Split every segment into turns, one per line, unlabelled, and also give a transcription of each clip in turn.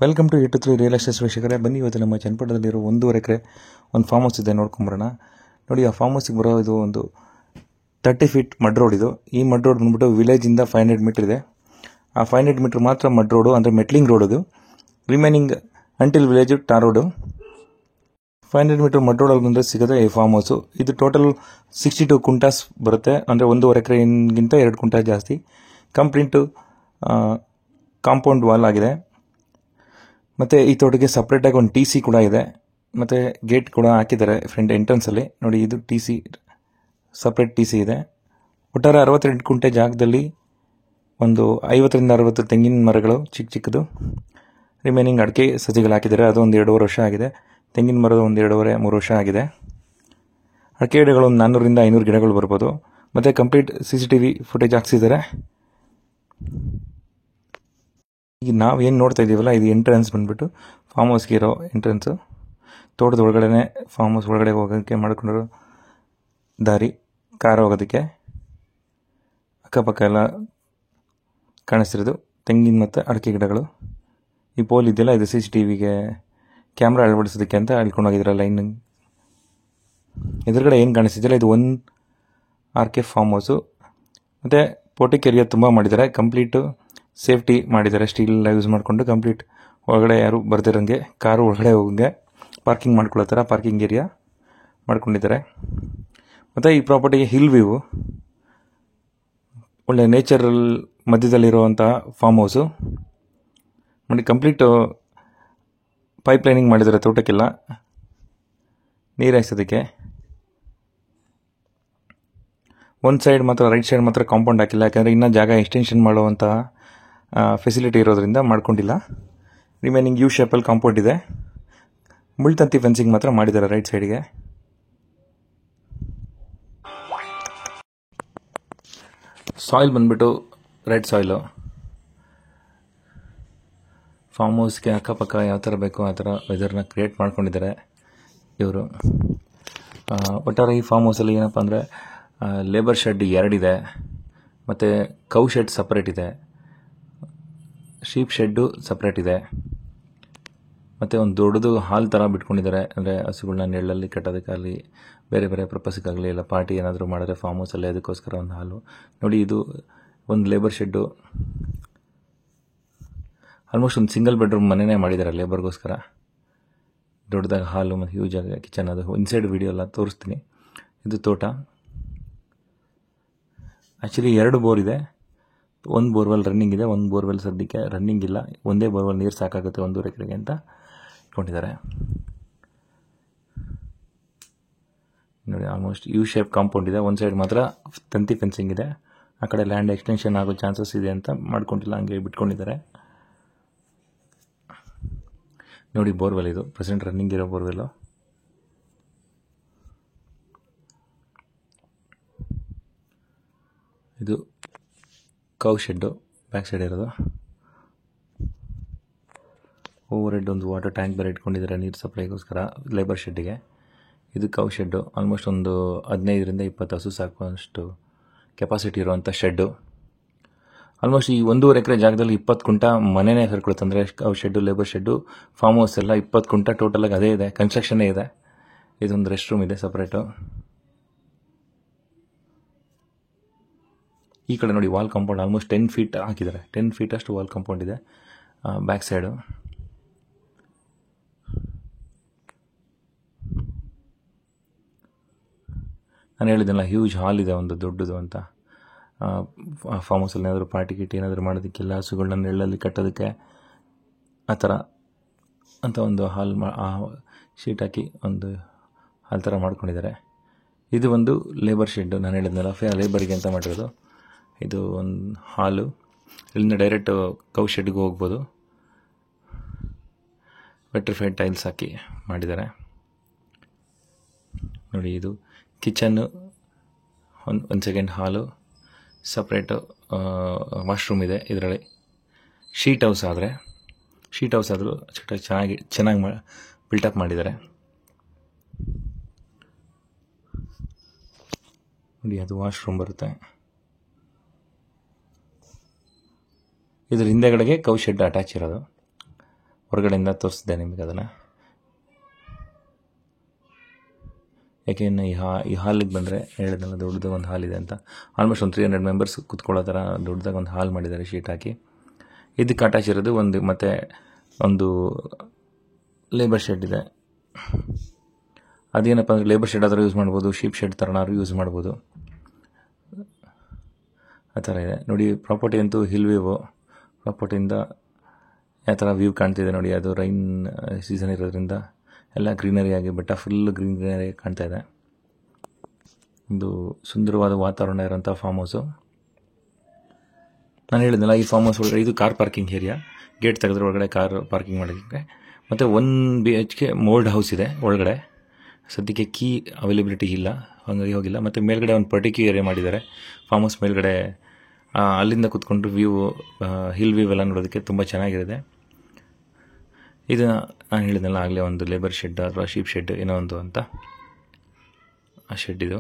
Welcome to 83 real estate ವೀಕ್ಷಕರೇ. ಬನ್ನಿ, ಇವತ್ತು ನಮ್ಮ ಚನ್ನಪಟ್ಟಣದಲ್ಲಿರೋ 1.5 ಎಕರೆ ಒಂದು ಫಾರ್ಮ್ ಹೌಸ್ ಇದೆ, ನೋಡ್ಕೊಂಬರೋಣ. ನೋಡಿ, ಆ ಫಾರ್ಮ್ ಹೌಸಿಗೆ ಬರೋ ಇದು ಒಂದು 30 ಫೀಟ್ ಮಡ್ ರೋಡ್. ಇದು ಈ ಮಡ್ ರೋಡ್ ಬಂದ್ಬಿಟ್ಟು ವಿಲೇಜಿಂದ 500 ಮೀಟರ್ ಇದೆ. ಆ 500 ಮೀಟರ್ ಮಾತ್ರ ಮಡ್ ರೋಡು, ಅಂದರೆ ಮೆಟ್ಲಿಂಗ್ ರೋಡ್. ಅದು remaining until village tar road. 500 metre mud ರೋಡಲ್ಲಿ ಬಂದರೆ ಸಿಗೋದೆ ಈ ಫಾರ್ಮ್ ಹೌಸು. ಇದು ಟೋಟಲ್ 62 ಕುಂಟಾಸ್ ಬರುತ್ತೆ, ಅಂದರೆ 1.5 ಎಕರೆಗಿಂತ 2 ಕುಂಟಾ ಜಾಸ್ತಿ. ಕಂಪ್ಲೀಟು ಕಾಂಪೌಂಡ್ ವಾಲ್ ಆಗಿದೆ. ಮತ್ತು ಈ ತೋಟಕ್ಕೆ ಸಪ್ರೇಟಾಗಿ ಒಂದು TC ಕೂಡ ಇದೆ, ಮತ್ತು ಗೇಟ್ ಕೂಡ ಹಾಕಿದ್ದಾರೆ ಫ್ರಂಟ್ ಎಂಟ್ರೆನ್ಸಲ್ಲಿ. ನೋಡಿ, ಇದು TC, ಸಪ್ರೇಟ್ TC ಇದೆ. ಒಟ್ಟಾರೆ 62 ಕುಂಟೆ ಜಾಗದಲ್ಲಿ ಒಂದು 50ರಿಂದ 60 ತೆಂಗಿನ ಮರಗಳು ಚಿಕ್ಕ ಚಿಕ್ಕದು, ರಿಮೈನಿಂಗ್ ಅಡಿಕೆ ಸಸಿಗಳು ಹಾಕಿದ್ದಾರೆ. ಅದು ಒಂದು 2.5 ವರ್ಷ ಆಗಿದೆ. ತೆಂಗಿನ ಮರದ ಒಂದು 2.5-3 ವರ್ಷ ಆಗಿದೆ. ಅಡಿಕೆ ಗಿಡಗಳು ಒಂದು 400ರಿಂದ 500 ಗಿಡಗಳು ಬರ್ಬೋದು. ಮತ್ತು ಕಂಪ್ಲೀಟ್ CCTV ಫುಟೇಜ್ ಹಾಕ್ಸಿದ್ದಾರೆ. ಈಗ ನಾವು ಏನು ನೋಡ್ತಾ ಇದ್ದೀವಲ್ಲ, ಇದು ಎಂಟ್ರೆನ್ಸ್ ಬಂದುಬಿಟ್ಟು ಫಾರ್ಮ್ ಹೌಸ್ಗೆ ಇರೋ ಎಂಟ್ರೆನ್ಸು. ತೋಟದ ಒಳಗಡೆ ಫಾರ್ಮ್ ಹೌಸ್ ಒಳಗಡೆ ಹೋಗೋಕ್ಕೆ ಮಾಡ್ಕೊಂಡಿರೋ ದಾರಿ, ಕಾರ್ ಹೋಗೋದಕ್ಕೆ. ಅಕ್ಕಪಕ್ಕ ಎಲ್ಲ ಕಾಣಿಸ್ತಿರೋದು ತೆಂಗಿನ ಮತ್ತು ಅಡಿಕೆ ಗಿಡಗಳು. ಈ ಪೋಲ್ ಇದೆಯಲ್ಲ, ಇದು CCTVಗೆ ಕ್ಯಾಮ್ರಾ ಅಳವಡಿಸೋದಕ್ಕೆ ಅಂತ ಹೇಳ್ಕೊಂಡೋಗಿದ್ದೀರ ಲೈನ್. ಎದುರುಗಡೆ ಏನು ಕಾಣಿಸ್ತಿದೆಯಲ್ಲ, ಇದು 1 RK ಫಾರ್ಮ್ ಹೌಸು. ಮತ್ತು ಪೋರ್ಟಿಕ್ ಏರಿಯಾ ತುಂಬ ಮಾಡಿದ್ದಾರೆ, ಕಂಪ್ಲೀಟು ಸೇಫ್ಟಿ ಮಾಡಿದ್ದಾರೆ. ಸ್ಟೀಲ್ ಯೂಸ್ ಮಾಡಿಕೊಂಡು ಕಂಪ್ಲೀಟ್ ಒಳಗಡೆ ಯಾರು ಬರ್ದಿರೋಂಗೆ, ಕಾರು ಒಳಗಡೆ ಹೋಗಂಗೆ ಪಾರ್ಕಿಂಗ್ ಮಾಡ್ಕೊಳ್ಳೋ ಥರ ಪಾರ್ಕಿಂಗ್ ಏರಿಯಾ ಮಾಡ್ಕೊಂಡಿದ್ದಾರೆ. ಮತ್ತು ಈ ಪ್ರಾಪರ್ಟಿಗೆ ಹಿಲ್ ವ್ಯೂ, ಒಳ್ಳೆ ನೇಚರಲ್ ಮಧ್ಯದಲ್ಲಿರುವಂಥ ಫಾರ್ಮ್ ಹೌಸು. ನೋಡಿ, ಕಂಪ್ಲೀಟು ಪೈಪ್ ಲೈನಿಂಗ್ ಮಾಡಿದ್ದಾರೆ ತೋಟಕ್ಕೆಲ್ಲ ನೀರು ಹಾಯಿಸೋದಕ್ಕೆ. ಒಂದು ಸೈಡ್ ಮಾತ್ರ, ರೈಟ್ ಸೈಡ್ ಮಾತ್ರ ಕಾಂಪೌಂಡ್ ಹಾಕಿಲ್ಲ, ಯಾಕಂದರೆ ಇನ್ನೂ ಜಾಗ ಎಕ್ಸ್ಟೆನ್ಷನ್ ಮಾಡುವಂಥ ಫೆಸಿಲಿಟಿ ಇರೋದ್ರಿಂದ ಮಾಡ್ಕೊಂಡಿಲ್ಲ. ರಿಮೈನಿಂಗ್ ಯು ಶೇಪಲ್ಲಿ ಕಾಂಪೌಂಡ್ ಇದೆ. ಮುಳ್ತಂತಿ ಫೆನ್ಸಿಂಗ್ ಮಾತ್ರ ಮಾಡಿದ್ದಾರೆ ರೈಟ್ ಸೈಡ್ಗೆ. ಸಾಯಿಲ್ ಬಂದ್ಬಿಟ್ಟು ರೆಡ್ ಸಾಯಿಲು. ಫಾರ್ಮ್ ಹೌಸ್ಗೆ ಅಕ್ಕಪಕ್ಕ ಯಾವ ಥರ ಬೇಕೋ ಆ ಥರ ವೆದರ್ನ ಕ್ರಿಯೇಟ್ ಮಾಡ್ಕೊಂಡಿದ್ದಾರೆ ಇವರು. ಒಟ್ಟಾರೆ ಈ ಫಾರ್ಮ್ ಹೌಸಲ್ಲಿ ಏನಪ್ಪ ಅಂದರೆ ಲೇಬರ್ ಶೆಡ್ 2 ಇದೆ, ಮತ್ತು ಕೌ ಶೆಡ್ ಸಪ್ರೇಟ್ ಇದೆ, ಶೀಪ್ ಶೆಡ್ಡು ಸಪ್ರೇಟ್ ಇದೆ, ಮತ್ತು ಒಂದು ದೊಡ್ಡದು ಹಾಲ್ ಥರ ಬಿಟ್ಕೊಂಡಿದ್ದಾರೆ. ಅಂದರೆ ಹಸುಗಳನ್ನ ನೆರಳಲ್ಲಿ ಕಟ್ಟೋದಕ್ಕಾಗಲಿ, ಬೇರೆ ಬೇರೆ ಪರ್ಪಸ್ಗಾಗಲಿ, ಇಲ್ಲ ಪಾರ್ಟಿ ಏನಾದರೂ ಮಾಡಿದ್ರೆ ಫಾರ್ಮ್ ಹೌಸಲ್ಲಿ ಅದಕ್ಕೋಸ್ಕರ ಒಂದು ಹಾಲು. ನೋಡಿ, ಇದು ಒಂದು ಲೇಬರ್ ಶೆಡ್ಡು. ಆಲ್ಮೋಸ್ಟ್ ಒಂದು ಸಿಂಗಲ್ ಬೆಡ್ರೂಮ್ ಮನೆಯೇ ಮಾಡಿದ್ದಾರೆ ಲೇಬರ್ಗೋಸ್ಕರ. ದೊಡ್ಡದಾಗಿ ಹಾಲು ಮತ್ತು ಹ್ಯೂಜ್ ಆಗಿ ಕಿಚನ್. ಅದು ಇನ್ಸೈಡ್ ವಿಡಿಯೋ ಎಲ್ಲ ತೋರಿಸ್ತೀನಿ. ಇದು ತೋಟ. ಆ್ಯಕ್ಚುಲಿ 2 ಬೋರ್ ಇದೆ. ಒಂದು ಬೋರ್ವೆಲ್ ರನ್ನಿಂಗ್ ಇದೆ, ಒಂದು ಬೋರ್ವೆಲ್ ಸದ್ಯಕ್ಕೆ ರನ್ನಿಂಗ್ ಇಲ್ಲ. ಒಂದೇ ಬೋರ್ವೆಲ್ ನೀರು ಸಾಕಾಗುತ್ತೆ 1.5 ಎಕರೆಗೆ ಅಂತ ಇಟ್ಕೊಂಡಿದ್ದಾರೆ. ನೋಡಿ, ಆಲ್ಮೋಸ್ಟ್ ಯು ಶೇಪ್ ಕಾಂಪೌಂಡ್ ಇದೆ. ಒಂದು ಸೈಡ್ ಮಾತ್ರ ತಂತಿ ಫೆನ್ಸಿಂಗ್ ಇದೆ. ಆ ಕಡೆ ಲ್ಯಾಂಡ್ ಎಕ್ಸ್ಟೆನ್ಷನ್ ಆಗೋ ಚಾನ್ಸಸ್ ಇದೆ ಅಂತ ಮಾಡ್ಕೊಂಡಿಲ್ಲ, ಹಂಗೆ ಬಿಟ್ಕೊಂಡಿದ್ದಾರೆ. ನೋಡಿ, ಬೋರ್ವೆಲ್ ಇದು ಪ್ರೆಸೆಂಟ್ ರನ್ನಿಂಗ್ ಇರೋ ಬೋರ್ವೆಲ್ಲು. ಇದು ಕೌ ಶೆಡ್ಡು ಬ್ಯಾಕ್ ಸೈಡ್ ಇರೋದು. ಓವರ್ ಹೆಡ್ ಒಂದು ವಾಟರ್ ಟ್ಯಾಂಕ್ ಬೇರೆ ಇಟ್ಕೊಂಡಿದ್ದಾರೆ ನೀರು ಸಪ್ಲೈಗೋಸ್ಕರ ಲೇಬರ್ ಶೆಡ್ಡಿಗೆ. ಇದು ಕೌ ಶೆಡ್ಡು. ಆಲ್ಮೋಸ್ಟ್ ಒಂದು 15ರಿಂದ 20 ಹಸು ಸಾಕುವಷ್ಟು ಕೆಪಾಸಿಟಿ ಇರುವಂಥ ಶೆಡ್ಡು. ಆಲ್ಮೋಸ್ಟ್ ಈ 1.5 ಎಕರೆ ಜಾಗದಲ್ಲಿ 20 ಕುಂಟಾ ಮನೆಯೇ ಸೇರ್ಕೊಳುತ್ತೆ. ಅಂದರೆ cow shed, labour shed, farm house ಎಲ್ಲ 20 ಕುಂಟಾ ಟೋಟಲಾಗಿ ಅದೇ ಇದೆ. ಕನ್ಸ್ಟ್ರಕ್ಷನ್ನೇ ಇದೆ. ಇದೊಂದು ರೆಸ್ಟ್ ರೂಮ್ ಇದೆ ಸಪ್ರೇಟು. ಈ ಕಡೆ ನೋಡಿ, ವಾಲ್ ಕಾಂಪೌಂಡ್ ಆಲ್ಮೋಸ್ಟ್ 10 ಫೀಟ್ ಹಾಕಿದ್ದಾರೆ. 10 ಫೀಟಷ್ಟು ವಾಲ್ ಕಾಂಪೌಂಡ್ ಇದೆ ಬ್ಯಾಕ್ ಸೈಡು. ನಾನು ಹೇಳಿದ್ದೆನಲ್ಲ, ಹ್ಯೂಜ್ ಹಾಲ್ ಇದೆ ಒಂದು ದೊಡ್ಡದು ಅಂತ. ಫಾರ್ಮ್ ಹೌಸಲ್ಲಿ ಏನಾದರೂ ಪಾರ್ಟಿ ಗಿಟ್ ಏನಾದರೂ ಮಾಡೋದಕ್ಕೆಲ್ಲ, ಹಸುಗಳನ್ನ ನೆರಳಲ್ಲಿ ಕಟ್ಟೋದಕ್ಕೆ ಆ ಥರ ಅಂತ ಒಂದು ಹಾಲ್ ಶೀಟ್ ಹಾಕಿ ಒಂದು ಹಾಲ್ ಥರ ಮಾಡ್ಕೊಂಡಿದ್ದಾರೆ. ಇದು ಒಂದು ಲೇಬರ್ ಶೆಡ್ಡು. ನಾನು ಹೇಳಿದ್ನಲ್ಲ, ಲೇಬರಿಗೆ ಅಂತ ಮಾಡಿರೋದು. ಇದು ಒಂದು ಹಾಲು. ಇಲ್ಲಿಂದ ಡೈರೆಕ್ಟ್ ಕೌ ಶೆಡ್ಗೆ ಹೋಗ್ಬೋದು. ವೆಟ್ರಿಫೈಡ್ ಟೈಲ್ಸ್ ಹಾಕಿ ಮಾಡಿದ್ದಾರೆ. ನೋಡಿ, ಇದು ಕಿಚನ್ನು, ಒಂದು ಸೆಕೆಂಡ್ ಹಾಲು, ಸಪ್ರೇಟು ವಾಶ್ರೂಮ್ ಇದೆ ಇದರಲ್ಲಿ. ಶೀಟ್ ಹೌಸ್ ಆದರೂ ಚೆನ್ನಾಗಿ ಬಿಲ್ಟಪ್ ಮಾಡಿದ್ದಾರೆ. ನೋಡಿ, ಅದು ವಾಶ್ರೂಮ್ ಬರುತ್ತೆ. ಇದ್ರ ಹಿಂದೆಗಡೆಗೆ ಕೌ ಶೆಡ್ ಅಟ್ಯಾಚ್ ಇರೋದು. ಹೊರಗಡೆಯಿಂದ ತೋರಿಸಿದೆ ನಿಮಗೆ ಅದನ್ನು. ಯಾಕೆ ಇನ್ನು ಈ ಹಾಲಿಗೆ ಬಂದರೆ ಹೇಳಿದ್ನಲ್ಲ ದೊಡ್ಡದು ಒಂದು ಹಾಲ್ ಇದೆ ಅಂತ. ಆಲ್ಮೋಸ್ಟ್ ಒಂದು 300 ಮೆಂಬರ್ಸ್ ಕುತ್ಕೊಳ್ಳೋ ಥರ ದೊಡ್ಡದಾಗಿ ಒಂದು ಹಾಲ್ ಮಾಡಿದ್ದಾರೆ ಶೀಟ್ ಹಾಕಿ. ಇದಕ್ಕೆ ಅಟ್ಯಾಚ್ ಇರೋದು ಮತ್ತು ಒಂದು ಲೇಬರ್ ಶೆಡ್ ಇದೆ. ಅದೇನಪ್ಪ ಅಂದರೆ ಲೇಬರ್ ಶೆಡ್ ಆದರೂ ಯೂಸ್ ಮಾಡ್ಬೋದು, ಶೀಪ್ ಶೆಡ್ ಥರನಾದ್ರೂ ಯೂಸ್ ಮಾಡ್ಬೋದು, ಆ ಥರ ಇದೆ ನೋಡಿ. ಪ್ರಾಪರ್ಟಿ ಅಂತೂ ಹಿಲ್ ವ್ಯೂ. ಪ್ರಾಪರ್ಟಿಯಿಂದ ಯಾವ ಥರ ವ್ಯೂ ಕಾಣ್ತಿದೆ ನೋಡಿ. ಅದು ರೈನ್ ಸೀಸನ್ ಇರೋದ್ರಿಂದ ಎಲ್ಲ ಗ್ರೀನರಿ ಆಗಿ ಬೆಟ್ಟ ಫುಲ್ ಗ್ರೀನರಿ ಕಾಣ್ತಾ ಇದೆ. ಒಂದು ಸುಂದರವಾದ ವಾತಾವರಣ ಇರೋಂಥ ಫಾರ್ಮ್ ಹೌಸು. ನಾನು ಹೇಳಿದ್ನಲ್ಲ ಈ ಫಾರ್ಮ್ ಹೌಸ್ ಒಳಗಡೆ ಇದು ಕಾರ್ ಪಾರ್ಕಿಂಗ್ ಏರಿಯಾ. ಗೇಟ್ ತೆಗೆದ್ರೆ ಒಳಗಡೆ ಕಾರ್ ಪಾರ್ಕಿಂಗ್ ಮಾಡೋಕ್ಕೆ. ಮತ್ತು 1 BHK ಮೋಲ್ಡ್ ಹೌಸ್ ಇದೆ ಒಳಗಡೆ. ಸದ್ಯಕ್ಕೆ ಕೀ ಅವೈಲೇಬಿಲಿಟಿ ಇಲ್ಲ, ಹಾಗಾಗಿ ಹೋಗಿಲ್ಲ. ಮತ್ತು ಮೇಲ್ಗಡೆ ಒಂದು ಪರ್ಟಿಕ್ಯೂ ಏರಿಯಾ ಮಾಡಿದ್ದಾರೆ ಫಾರ್ಮ್ ಹೌಸ್ ಮೇಲ್ಗಡೆ. ಅಲ್ಲಿಂದ ಕೂತ್ಕೊಂಡು ವ್ಯೂ, ಹಿಲ್ ವ್ಯೂ ಎಲ್ಲ ನೋಡೋದಕ್ಕೆ ತುಂಬ ಚೆನ್ನಾಗಿರುತ್ತೆ. ಇದು ನಾನು ಹೇಳಿದ್ನಲ್ಲ ಆಗಲೇ ಒಂದು ಲೇಬರ್ ಶೆಡ್ ಅಥವಾ ಶೀಪ್ ಶೆಡ್ ಏನೋ ಒಂದು ಅಂತ, ಆ ಶೆಡ್ ಇದು.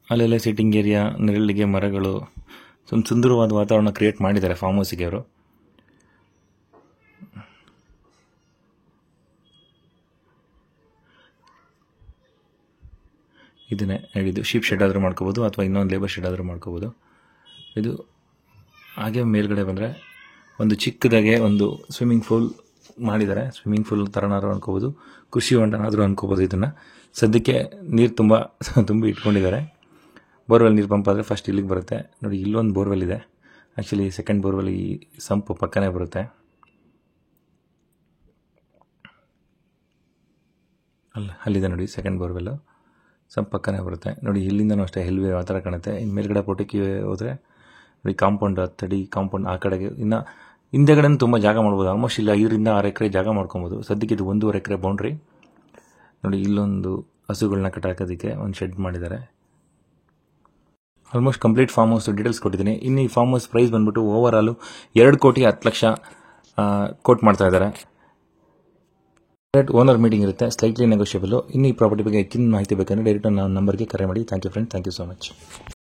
ಅಲ್ಲೆಲ್ಲ ಸಿಟ್ಟಿಂಗ್ ಏರಿಯಾ, ನೆರಳಿಗೆ ಮರಗಳು, ಒಂದು ಸುಂದರವಾದ ವಾತಾವರಣ ಕ್ರಿಯೇಟ್ ಮಾಡಿದ್ದಾರೆ ಫಾರ್ಮ್ ಹೌಸಿಗೆ ಅವರು. ಇದನ್ನೇ ಹೇಳಿದ್ದು, ಶೀಪ್ ಶೆಡ್ ಆದರೂ ಮಾಡ್ಕೋಬೋದು ಅಥವಾ ಇನ್ನೊಂದು ಲೇಬರ್ ಶೆಡ್ ಆದರೂ ಮಾಡ್ಕೋಬೋದು. ಇದು ಹಾಗೆ ಮೇಲ್ಗಡೆ ಬಂದರೆ ಒಂದು ಚಿಕ್ಕದಾಗೆ ಒಂದು ಸ್ವಿಮ್ಮಿಂಗ್ ಪೂಲ್ ಮಾಡಿದ್ದಾರೆ. ಸ್ವಿಮ್ಮಿಂಗ್ ಪೂಲ್ ಥರನಾದ್ರೂ ಅನ್ಕೋಬೋದು, ಕೃಷಿ ಹೊಂಡನಾದರೂ ಅನ್ಕೋಬೋದು. ಇದನ್ನು ಸದ್ಯಕ್ಕೆ ನೀರು ತುಂಬಿ ಇಟ್ಕೊಂಡಿದ್ದಾರೆ. ಬೋರ್ವೆಲ್ ನೀರು ಪಂಪ್ ಆದರೆ ಫಸ್ಟ್ ಇಲ್ಲಿಗೆ ಬರುತ್ತೆ ನೋಡಿ. ಇಲ್ಲೊಂದು ಬೋರ್ವೆಲ್ ಇದೆ. ಆ್ಯಕ್ಚುಲಿ ಸೆಕೆಂಡ್ ಬೋರ್ವೆಲ್ ಈ ಸಂಪು ಪಕ್ಕನೇ ಬರುತ್ತೆ. ಅಲ್ಲಿದೆ ನೋಡಿ ಸೆಕೆಂಡ್ ಬೋರ್ವೆಲ್ಲು, ಸಂಪು ಪಕ್ಕನೇ ಬರುತ್ತೆ ನೋಡಿ. ಇಲ್ಲಿಂದನೂ ಅಷ್ಟೇ ಹಿಲ್ವೇ ಆ ಥರ ಕಾಣುತ್ತೆ. ಇನ್ನು ಮೇಲ್ಗಡೆ ಪೋಟಕ್ಕೆ ಹೋದರೆ ನೋಡಿ ಕಾಂಪೌಂಡ್, ತಡಿ ಕಾಂಪೌಂಡ್ ಆ ಕಡೆಗೆ. ಇನ್ನು ಹಿಂದೆಗಡೆ ತುಂಬ ಜಾಗ ಮಾಡ್ಬೋದು. ಆಲ್ಮೋಸ್ಟ್ ಇಲ್ಲ 5ರಿಂದ 6 ಎಕರೆ ಜಾಗ ಮಾಡ್ಕೊಬೋದು. ಸದ್ಯಕ್ಕೆ ಇದು 1.5 ಎಕರೆ ಬೌಂಡ್ರಿ ನೋಡಿ. ಇಲ್ಲೊಂದು ಹಸುಗಳನ್ನ ಕಟ್ಟಾಕೋದಕ್ಕೆ ಒಂದು ಶೆಡ್ ಮಾಡಿದ್ದಾರೆ. Almost complete farm house details ಕೊಟ್ಟಿದ್ದೀನಿ. ಇನ್ನು ಈ ಫಾರ್ಮ್ ಹೌಸ್ ಪ್ರೈಸ್ ಬಂದ್ಬಿಟ್ಟು ಓವರಾಲು 2,10,00,000 ಕೋಟ್ ಮಾಡ್ತಾ ಇದ್ದಾರೆ. ಓನರ್ ಮೀಟಿಂಗ್ ಇರುತ್ತೆ, ಸ್ಲೈಟ್ಲಿ ನೆಗೋಷಿಯಬಲ್. ಇನ್ನು ಈ ಪ್ರಾಪರ್ಟಿ ಬಗ್ಗೆ ಹೆಚ್ಚಿನ ಮಾಹಿತಿ ಬೇಕಂದರೆ ಡೈರೆಕ್ಟ್ ನನ್ನ ನಂಬರ್ಗೆ ಕರೆ ಮಾಡಿ. Thank you friend, thank you so much.